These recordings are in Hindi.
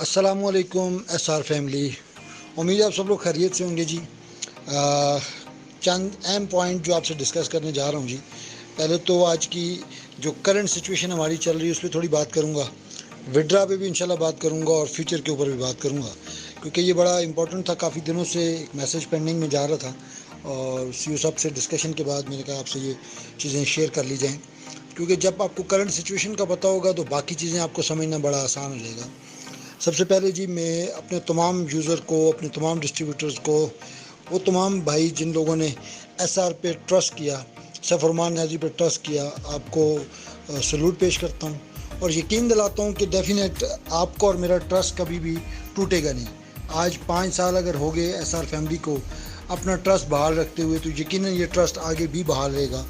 अस्सलामुअलैकुम एसआर फैमिली। उम्मीद है आप सब लोग खैरियत से होंगे जी। चंद अहम पॉइंट जो आपसे डिस्कस करने जा रहा हूँ जी। पहले तो आज की जो करंट सिचुएशन हमारी चल रही है उस पर थोड़ी बात करूँगा, विड्रा पे भी इंशाल्लाह बात करूँगा और फ्यूचर के ऊपर भी बात करूँगा, क्योंकि ये बड़ा इंपॉर्टेंट था। काफ़ी दिनों से एक मैसेज पेंडिंग में जा रहा था और सी सब से डिस्कशन के बाद मैंने कहा आपसे ये चीज़ें शेयर कर ली जाएँ, क्योंकि जब आपको करंट सिचुएशन का पता होगा तो बाकी चीज़ें आपको समझना बड़ा आसान हो जाएगा। सबसे पहले जी मैं अपने तमाम यूज़र को, अपने तमाम डिस्ट्रीब्यूटर्स को, वो तमाम भाई जिन लोगों ने एसआर पे ट्रस्ट किया, सफ़रमान न्याज़ी पे ट्रस्ट किया, आपको सलूट पेश करता हूँ और यकीन दिलाता हूँ कि डेफिनेट आपको और मेरा ट्रस्ट कभी भी टूटेगा नहीं। आज 5 साल अगर हो गए एसआर फैमिली को अपना ट्रस्ट बहाल रखते हुए, तो यकीनन ये ट्रस्ट आगे भी बहाल रहेगा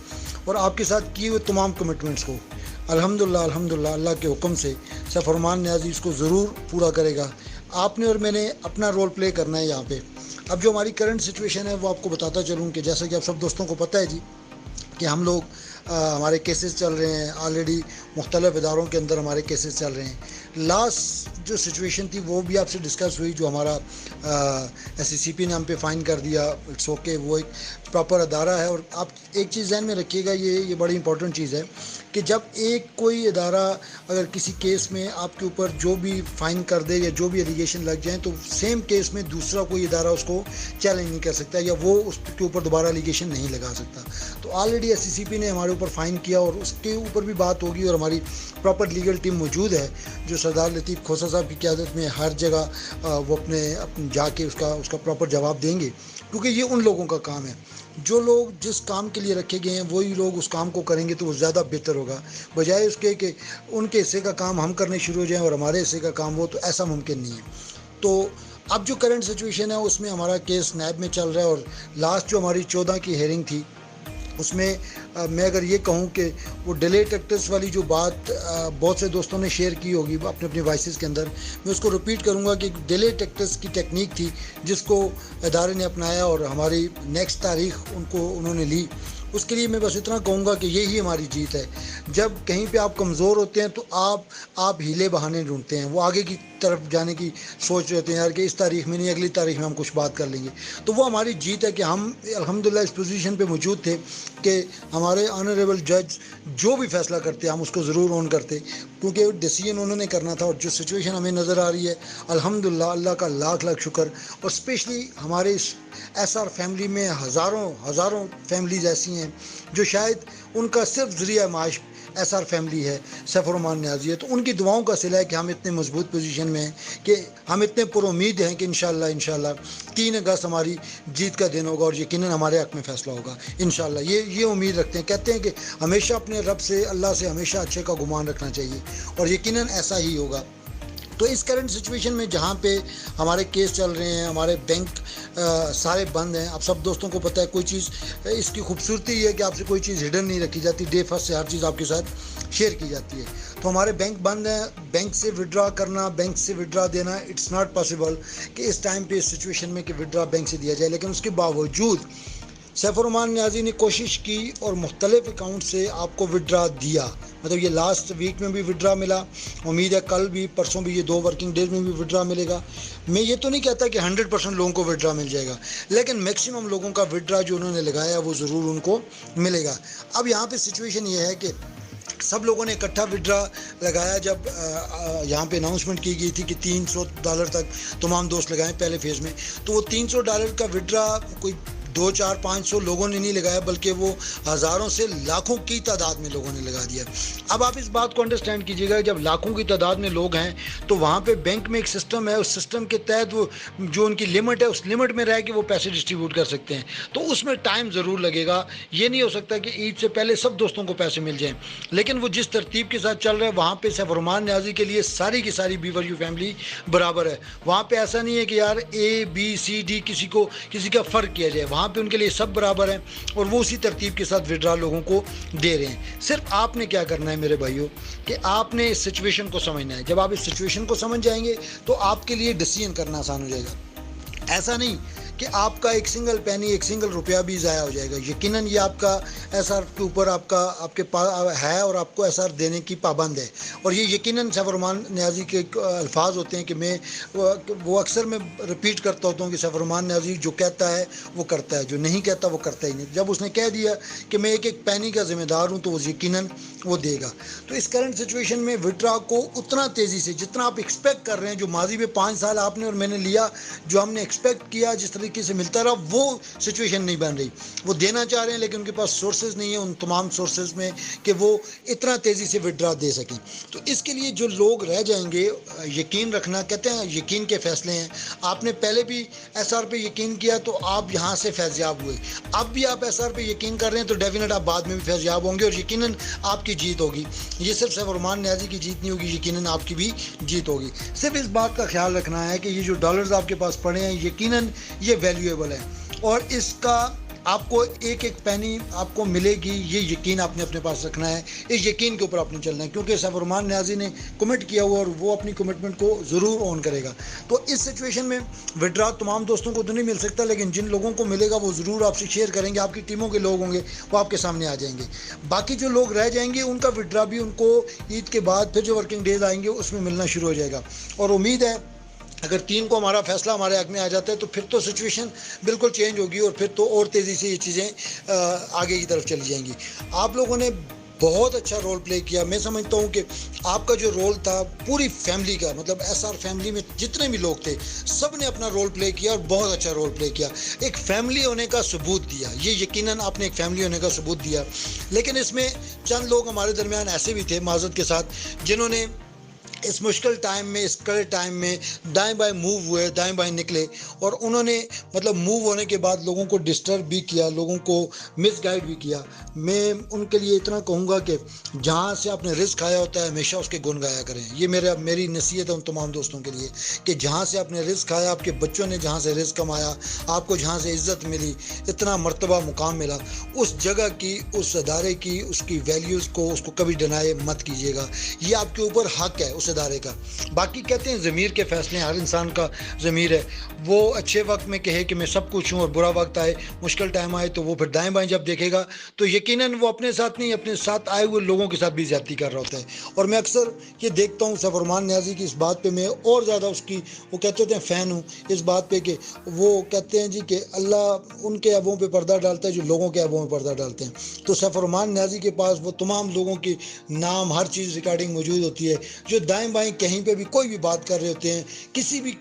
और आपके साथ किए हुए तमाम कमिटमेंट्स को अल्हम्दुलिल्लाह अल्लाह के हुक्म से सफ़रमान न्याज़ी इसको ज़रूर पूरा करेगा। आपने और मैंने अपना रोल प्ले करना है यहाँ पे। अब जो हमारी करंट सिचुएशन है वो आपको बताता चलूँ कि जैसा कि आप सब दोस्तों को पता है जी कि हम लोग हमारे केसेस चल रहे हैं ऑलरेडी, मुख्तलिफ इदारों के अंदर हमारे केसेस चल रहे हैं। लास्ट जो सिचुएशन थी वो भी आपसे डिस्कस हुई, जो हमारा SCCP ने हम पे फ़ाइन कर दिया। इट्स ओके, वो एक प्रॉपर अदारा है। और आप एक चीज़ ध्यान में रखिएगा, ये बड़ी इंपॉर्टेंट चीज़ है कि जब एक कोई इदारा अगर किसी केस में आपके ऊपर जो भी फ़ाइन कर दे या जो भी एलिगेशन लग जाए, तो सेम केस में दूसरा कोई इदारा उसको चैलेंज नहीं कर सकता या वो उसके ऊपर दोबारा एलिगेशन नहीं लगा सकता। तो ऑलरेडी SCCP ने हमारे ऊपर फ़ाइन किया और उसके ऊपर भी बात होगी और हमारी प्रॉपर लीगल टीम मौजूद है जो सरदार लतीफ़ खोसा साहब की क़यादत में हर जगह वो अपने जाके उसका प्रॉपर जवाब देंगे, क्योंकि ये उन लोगों का काम है। जो लोग जिस काम के लिए रखे गए हैं वही लोग उस काम को करेंगे तो वो ज़्यादा बेहतर होगा, बजाय उसके कि उनके हिस्से का काम हम करने शुरू हो जाएं और हमारे हिस्से का काम वो, तो ऐसा मुमकिन नहीं है। तो अब जो करंट सिचुएशन है उसमें हमारा केस नैब में चल रहा है और लास्ट जो हमारी 14 की हेयरिंग थी उसमें मैं अगर ये कहूँ कि वो डिले टैक्टिक्स वाली जो बात बहुत से दोस्तों ने शेयर की होगी अपने अपने वॉइसेस के अंदर, मैं उसको रिपीट करूँगा कि डिले टैक्टिक्स की टेक्निक थी जिसको इदारे ने अपनाया और हमारी नेक्स्ट तारीख उन्होंने ली। उसके लिए मैं बस इतना कहूँगा कि यही हमारी जीत है। जब कहीं पे आप कमज़ोर होते हैं तो आप हीले बहाने ढूंढते हैं, वो आगे की तरफ जाने की सोच रहे हैं यार कि इस तारीख में नहीं अगली तारीख में हम कुछ बात कर लेंगे। तो वो हमारी जीत है कि हम अल्हम्दुलिल्लाह इस पोजीशन पे मौजूद थे कि हमारे ऑनरेबल जज जो भी फैसला करते हम उसको ज़रूर ऑन करते, क्योंकि डिसीजन उन्होंने करना था। और जो सिचुएशन हमें नज़र आ रही है अल्हम्दुलिल्लाह अल्लाह का लाख लाख शुक्र, और स्पेशली हमारे इस एसआर फैमिली में हज़ारों फैमिलीज़ ऐसी हैं जो शायद उनका सिर्फ ज़रिया माश एसआर फैमिली है, सफ़रमान न्याज़ी है। तो उनकी दुआओं का सिला है कि हम इतने मजबूत पोजीशन में हैं कि हम इतने पुरुम्मीद हैं कि इंशाल्लाह 3 अगस्त हमारी जीत का दिन होगा और यकीनन हमारे हक़ में फ़ैसला होगा इंशाल्लाह। ये उम्मीद रखते हैं। कहते हैं कि हमेशा अपने रब से, अल्लाह से हमेशा अच्छे का गुमान रखना चाहिए और यकीनन ऐसा ही होगा। तो इस करंट सिचुएशन में जहाँ पे हमारे केस चल रहे हैं, हमारे बैंक सारे बंद हैं। आप सब दोस्तों को पता है, कोई चीज़ इसकी खूबसूरती ये है कि आपसे कोई चीज़ हिडन नहीं रखी जाती, डे फर्स्ट से हर चीज़ आपके साथ शेयर की जाती है। तो हमारे बैंक बंद हैं, बैंक से विड्रा करना, बैंक से विड्रा देना, इट्स नॉट पॉसिबल कि इस टाइम पे इस सिचुएशन में कि विड्रा बैंक से दिया जाए। लेकिन उसके बावजूद सफ़रमान न्याज़ी ने कोशिश की और मुख्तलिफ अकाउंट से आपको विड्रा दिया। मतलब ये लास्ट वीक में भी विड्रा मिला, उम्मीद है कल भी परसों भी, ये 2 वर्किंग डेज में भी विड्रा मिलेगा। मैं ये तो नहीं कहता कि 100% लोगों को विड्रा मिल जाएगा, लेकिन मैक्सिमम लोगों का विड्रा जो उन्होंने लगाया वो ज़रूर उनको मिलेगा। अब यहाँ पे सिचुएशन ये है कि सब लोगों ने इकट्ठा विड्रा लगाया। जब यहाँ पे अनाउंसमेंट की गई थी कि $300 तक तमाम दोस्त लगाएं पहले फेज़ में, तो वो $300 का विड्रा कोई 2, 4, 500 लोगों ने नहीं लगाया, बल्कि वो हज़ारों से लाखों की तादाद में लोगों ने लगा दिया। अब आप इस बात को अंडरस्टैंड कीजिएगा, जब लाखों की तादाद में लोग हैं तो वहाँ पे बैंक में एक सिस्टम है, उस सिस्टम के तहत वो जो उनकी लिमिट है उस लिमिट में रह के वो पैसे डिस्ट्रीब्यूट कर सकते हैं। तो उसमें टाइम ज़रूर लगेगा। ये नहीं हो सकता कि ईद से पहले सब दोस्तों को पैसे मिल जाएँ, लेकिन वो जिस तरतीब के साथ चल रहा है वहाँ पर सफ़रमान न्याज़ी के लिए सारी की सारी BYU फैमिली बराबर है। वहाँ पर ऐसा नहीं है कि यार A, B, C, D किसी का फ़र्क किया जाए। वहाँ पे उनके लिए सब बराबर हैं और वो उसी तरतीब के साथ विड्रा लोगों को दे रहे हैं। सिर्फ आपने क्या करना है मेरे भाइयों कि आपने इस सिचुएशन को समझना है। जब आप इस सिचुएशन को समझ जाएंगे तो आपके लिए डिसीजन करना आसान हो जाएगा। ऐसा नहीं कि आपका एक सिंगल पैनी, एक सिंगल रुपया भी ज़ाया हो जाएगा। यकीनन ये आपका एसआर के ऊपर आपके पास है और आपको एसआर देने की पाबंद है। और ये यकीनन सैफुररहमान नियाज़ी के अल्फाज होते हैं कि मैं वो अक्सर मैं रिपीट करता होता हूँ कि सैफुररहमान नियाज़ी जो कहता है वो करता है, जो नहीं कहता वो करता ही नहीं। जब उसने कह दिया कि मैं एक एक पैनी का जिम्मेदार हूँ तो वो यकीनन वो देगा। तो इस करंट सिचुएशन में विड्रा को उतना तेज़ी से जितना आप एक्सपेक्ट कर रहे हैं, जो माजी में 5 साल आपने और मैंने लिया, जो हमने एक्सपेक्ट किया जिस तरीके से मिलता रहा, वो सिचुएशन नहीं बन रही। वो देना चाह रहे हैं लेकिन उनके पास सोर्सेज नहीं है उन तमाम सोर्सेज में कि वो इतना तेज़ी से विड्रा दे सकें। तो इसके लिए जो लोग रह जाएंगे, यकीन रखना, कहते हैं यकीन के फैसले हैं। आपने पहले भी एसआर पे यकीन किया तो आप यहाँ से फैज़याब हुए, अब भी आप एसआर पे यकीन कर रहे हैं तो डेफिनेट आप बाद में भी फैज़याब होंगे और यकीनन आपकी जीत होगी। ये सिर्फ सैफुररहमान नियाज़ी की जीत नहीं होगी, यकीनन आपकी भी जीत होगी। सिर्फ इस बात का ख्याल रखना है कि ये जो डॉलर्स आपके पास पड़े हैं यकीनन ये वैल्यूएबल है और इसका आपको एक एक पैनी आपको मिलेगी, ये यकीन आपने अपने पास रखना है। इस यकीन के ऊपर आपने चलना है क्योंकि सैफुररहमान नियाज़ी ने कमिट किया हुआ और वो अपनी कमिटमेंट को ज़रूर ऑन करेगा। तो इस सिचुएशन में विड्रा तमाम दोस्तों को तो नहीं मिल सकता लेकिन जिन लोगों को मिलेगा वो ज़रूर आपसे शेयर करेंगे। आपकी टीमों के लोग होंगे वो आपके सामने आ जाएंगे। बाकी जो लोग रह जाएंगे उनका विड्रा भी उनको ईद के बाद फिर जो वर्किंग डेज आएंगे उसमें मिलना शुरू हो जाएगा। और उम्मीद है अगर 3 को हमारा फैसला हमारे हक में आ जाता है तो फिर तो सिचुएशन बिल्कुल चेंज होगी और फिर तो और तेज़ी से ये चीज़ें आगे की तरफ चली जाएंगी। आप लोगों ने बहुत अच्छा रोल प्ले किया। मैं समझता हूँ कि आपका जो रोल था पूरी फैमिली का, मतलब एसआर फैमिली में जितने भी लोग थे सब ने अपना रोल प्ले किया और बहुत अच्छा रोल प्ले किया। एक फैमिली होने का सबूत दिया, ये यकीनन आपने एक फैमिली होने का सबूत दिया। लेकिन इसमें चंद लोग हमारे दरमियान ऐसे भी थे माज़रत के साथ जिन्होंने इस मुश्किल टाइम में, इस कड़े टाइम में दाएं बाएं मूव हुए, दाएं बाएं निकले और उन्होंने मतलब मूव होने के बाद लोगों को डिस्टर्ब भी किया, लोगों को मिसगाइड भी किया। मैं उनके लिए इतना कहूँगा कि जहाँ से आपने रिस्क खाया होता है हमेशा उसके गुण गाया करें। ये मेरी नसीहत है उन तमाम दोस्तों के लिए कि जहाँ से आपने रिस्क खाया, आपके बच्चों ने जहाँ से रिस्क कमाया, आपको जहाँ से इज़्ज़त मिली, इतना मर्तबा मुकाम मिला, उस जगह की, उस अदारे की, उसकी वैल्यूज़ को, उसको कभी डिनाई मत कीजिएगा। ये आपके ऊपर हक है उस अदारे का। बाकी कहते हैं ज़मीर के फैसले, हर इंसान का ज़मीर है, वो अच्छे वक्त में कहे कि मैं सब कुछ हूँ और बुरा वक्त आए, मुश्किल टाइम आए तो वो फिर दाएं बाएं जब देखेगा तो यकीनन वो अपने साथ नहीं, अपने साथ आए हुए लोगों के साथ भी ज़्यादती कर रहा होता है। और मैं अक्सर ये देखता हूँ सैफुररहमान नियाज़ी की इस बात पे मैं और ज़्यादा उसकी वो कहते होते हैं फ़ैन हूँ इस बात पे कि वो कहते हैं जी कि अल्लाह उनके अबों पे पर्दा डालता है जो लोगों के अबों में पर्दा डालते हैं। तो सैफुररहमान नियाज़ी के पास वो तमाम लोगों की नाम, हर चीज़ रिकॉर्डिंग मौजूद होती है जो दाएं बाएं कहीं पे भी कोई भी बात कर रहे होते हैं किसी भी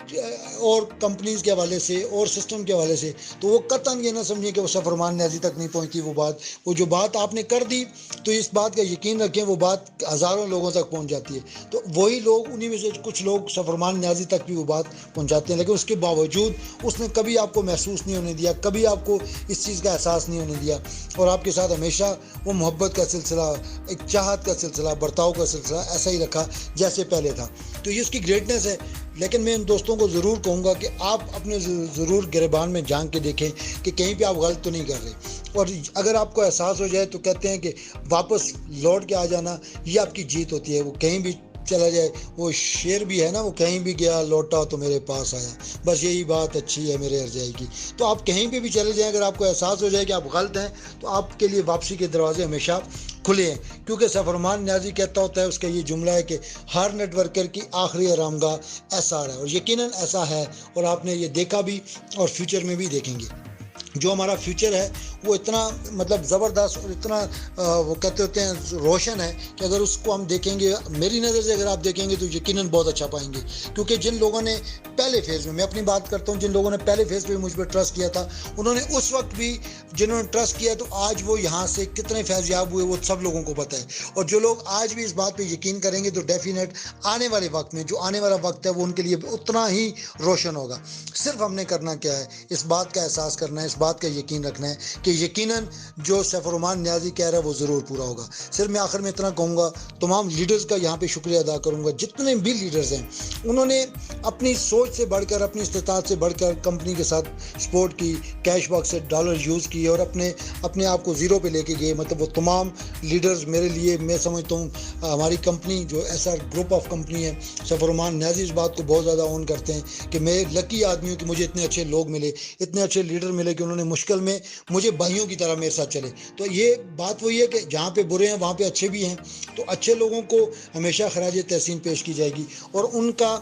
और कंपनीज के हवाले से और सिस्टम के हवाले से, तो वो कतन ये ना समझें कि वो सैफुररहमान नियाज़ी तक नहीं पहुंचती वो जो बात आपने कर दी तो इस बात का यकीन रखें वो बात हज़ारों लोगों तक पहुंच जाती है। तो वही लोग, उन्हीं में से कुछ लोग सैफुररहमान नियाज़ी तक भी वो बात पहुंचाते हैं, लेकिन उसके बावजूद उसने कभी आपको महसूस नहीं होने दिया, कभी आपको इस चीज़ का एहसास नहीं होने दिया और आपके साथ हमेशा वो मोहब्बत का सिलसिला, एक चाहत का सिलसिला, बर्ताव का सिलसिला ऐसा ही रखा जैसे पहले था। तो ये उसकी ग्रेटनेस है। लेकिन मैं इन दोस्तों को ज़रूर कहूँगा कि आप अपने ज़रूर गिरबान में झांक के देखें कि कहीं पे आप गलत तो नहीं कर रहे, और अगर आपको एहसास हो जाए तो कहते हैं कि वापस लौट के आ जाना, ये आपकी जीत होती है। वो कहीं भी चला जाए, वो शेर भी है ना, वो कहीं भी गया लौटा तो मेरे पास आया, बस यही बात अच्छी है मेरे अर्जाई की। तो आप कहीं पे भी चले जाएं, अगर आपको एहसास हो जाए कि आप गलत हैं तो आपके लिए वापसी के दरवाजे हमेशा खुले हैं, क्योंकि सैफुररहमान नियाज़ी कहता होता है, उसका ये जुमला है कि हर नेटवर्कर की आखिरी आरामगाह एसआर है, और यकीनन ऐसा है और आपने ये देखा भी और फ्यूचर में भी देखेंगे। जो हमारा फ्यूचर है वो इतना मतलब ज़बरदस्त और इतना वो कहते होते हैं रोशन है कि अगर उसको हम देखेंगे, मेरी नज़र से अगर आप देखेंगे तो यकीनन बहुत अच्छा पाएंगे। क्योंकि जिन लोगों ने पहले फेज़ में, मैं अपनी बात करता हूँ, जिन लोगों ने पहले फेज़ पे मुझ पर ट्रस्ट किया था, उन्होंने उस वक्त भी जिन्होंने ट्रस्ट किया तो आज वो यहाँ से कितने फैज़याब हुए वो सब लोगों को पता है। और जो लोग आज भी इस बात पर यकीन करेंगे तो डेफिनेट आने वाले वक्त में, जो आने वाला वक्त है वो उनके लिए उतना ही रोशन होगा। सिर्फ हमने करना क्या है, इस बात का एहसास करना है, इस बात का यकीन रखना है कि यकीनन जो सैफुर्रहमान नियाज़ी कह रहा है वो ज़रूर पूरा होगा। सिर्फ मैं आखिर में इतना कहूँगा, तमाम लीडर्स का यहाँ पे शुक्रिया अदा करूँगा, जितने भी लीडर्स हैं उन्होंने अपनी सोच से बढ़कर, अपनी इस्तेताअत से बढ़कर कंपनी के साथ सपोर्ट की, कैश बॉक्स से डॉलर यूज़ किए और अपने आप को ज़ीरो पे लेके गए। मतलब वो तमाम लीडर्स मेरे लिए, मैं समझता हूँ हमारी कंपनी जो एसआर ग्रुप ऑफ कंपनी है, सैफुर्रहमान नियाज़ी इस बात को बहुत ज़्यादा ऑन करते हैं कि मैं लकी आदमी हूँ कि मुझे इतने अच्छे लोग मिले, इतने अच्छे लीडर मिले कि उन्होंने मुश्किल में मुझे भाइयों की तरह मेरे साथ चले। तो ये बात वही है कि जहाँ पे बुरे हैं वहाँ पे अच्छे भी हैं, तो अच्छे लोगों को हमेशा खराज तहसीन पेश की जाएगी और उनका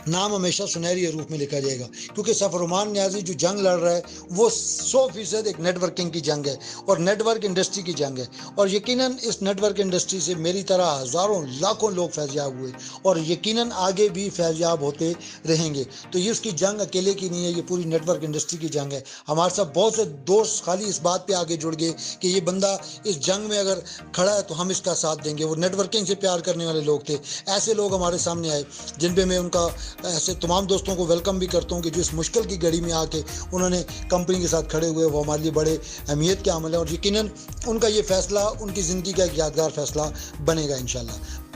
नाम हमेशा सुनहरी रूप में लिखा जाएगा, क्योंकि सैफुर्रहमान नियाज़ी जो जंग लड़ रहा है वो 100% एक नेटवर्किंग की जंग है और नेटवर्क इंडस्ट्री की जंग है। और यकीनन इस नेटवर्क इंडस्ट्री से मेरी तरह हज़ारों लाखों लोग फैज़याब हुए और यकीनन आगे भी फैज़याब होते रहेंगे। तो ये उसकी जंग अकेले की नहीं है, ये पूरी नेटवर्क इंडस्ट्री की जंग है। हमारे साथ बहुत से दोस्त खाली इस बात पर आगे जुड़ गए कि ये बंदा इस जंग में अगर खड़ा है तो हम इसका साथ देंगे। वो नेटवर्किंग से प्यार करने वाले लोग थे। ऐसे लोग हमारे सामने आए जिन पे मैं उनका ऐसे तमाम दोस्तों को वेलकम भी करता हूँ कि जो इस मुश्किल की घड़ी में आके उन्होंने कंपनी के साथ खड़े हुए, वो हमारे लिए बड़े अहमियत के अमल है और यकीनन उनका ये फैसला उनकी ज़िंदगी का एक यादगार फैसला बनेगा इंशाल्लाह।